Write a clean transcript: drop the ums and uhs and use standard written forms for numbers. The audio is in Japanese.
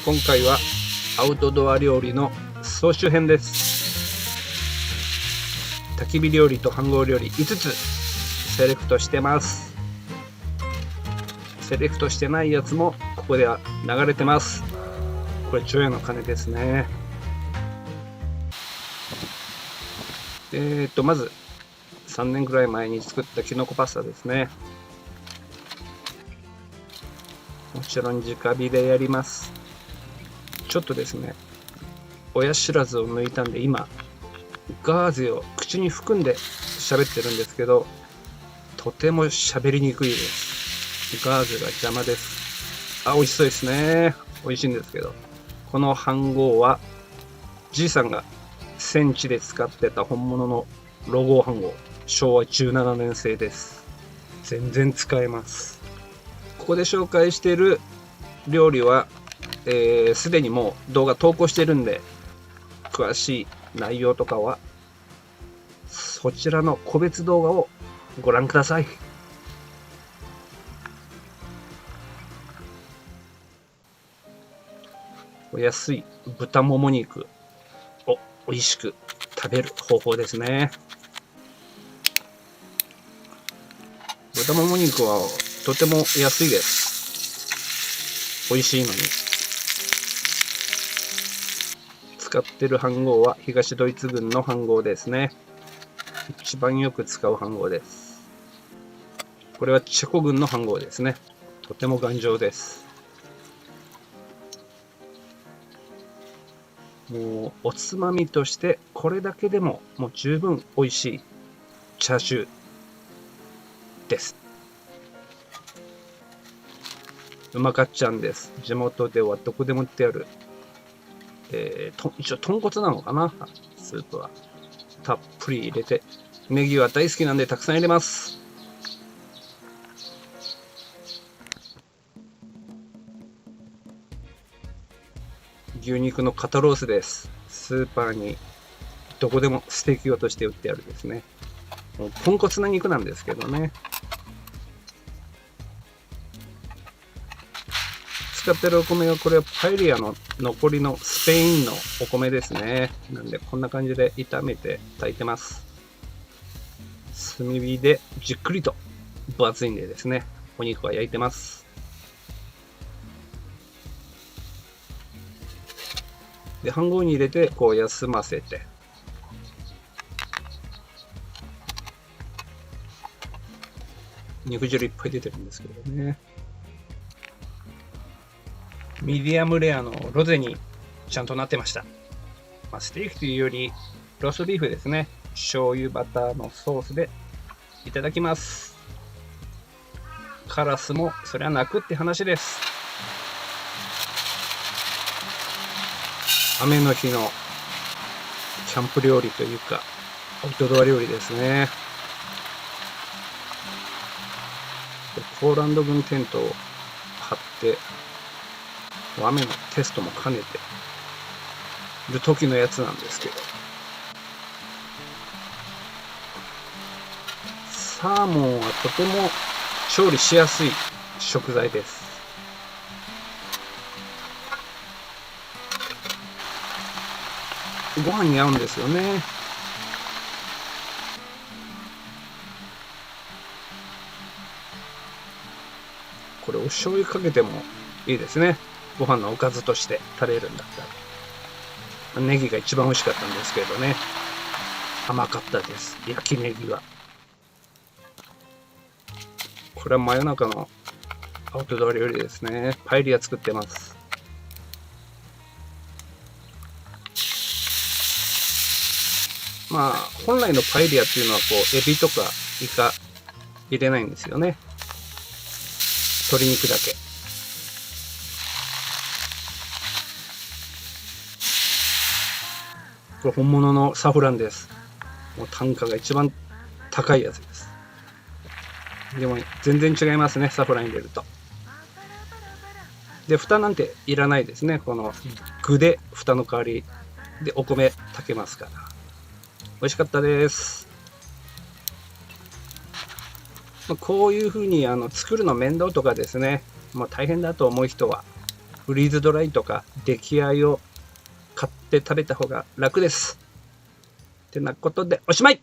今回はアウトドア料理の総集編です。焚き火料理と飯盒料理5つセレクトしてます。セレクトしてないやつもここでは流れてます。これ除夜の鐘ですね。まず3年くらい前に作ったきのこパスタですね。もちろん直火でやります。ちょっとですね、親知らずを抜いたんで今ガーゼを口に含んで喋ってるんですけど、とても喋りにくいです。ガーゼが邪魔です。美味しそうですね。美味しいんですけど、この飯盒はじいさんが戦地で使ってた本物のロゴ飯盒、昭和17年製です。全然使えます。ここで紹介している料理はすでにもう動画投稿してるんで、詳しい内容とかはそちらの個別動画をご覧ください。お安い豚もも肉を美味しく食べる方法ですね。豚もも肉はとても安いです。美味しいのに。使ってる飯盒は東ドイツ軍の飯盒ですね。一番よく使う飯盒です。これはチェコ軍の飯盒ですね。とても頑丈です。もうおつまみとしてこれだけでももう十分美味しいチャーシューです。うまかっちゃんです。地元ではどこでも売ってある一応豚骨なのかな、スープはたっぷり入れて、ネギは大好きなんでたくさん入れます。牛肉の肩ロースです。スーパーにどこでもステーキ用として売ってあるですね。もうポンコツな肉なんですけどね。使ってるお米はこれはパエリアの残りのスペインのお米ですね。なんでこんな感じで炒めて炊いてます。炭火でじっくりと分厚いんでですね、お肉は焼いてます。で飯盒に入れてこう休ませて、肉汁いっぱい出てるんですけどね。ミディアムレアのロゼにちゃんとなってました。ステーキというよりローストビーフですね。醤油バターのソースでいただきます。カラスもそりゃ泣くって話です。雨の日のキャンプ料理というかアウトドア料理ですね。ポーランド軍テントを張って雨のテストも兼ねている時のやつなんですけど、サーモンはとても調理しやすい食材です。ご飯に合うんですよね。これお醤油かけてもいいですね。ご飯のおかずとして食べるんだったら。ネギが一番美味しかったんですけどね。甘かったです。焼きネギは。これは真夜中のアウトドア料理ですね。パエリア作ってます。本来のパエリアっていうのはエビとかイカ入れないんですよね。鶏肉だけ。これ本物のサフランです。もう単価が一番高いやつです。でも全然違いますね、サフラン入れると。で、蓋なんていらないですね。この具で蓋の代わりでお米炊けますから。美味しかったです。こういうふうに作るの面倒とかですね、大変だと思う人はフリーズドライとか出来合いを買って食べた方が楽です。ってなことでおしまい。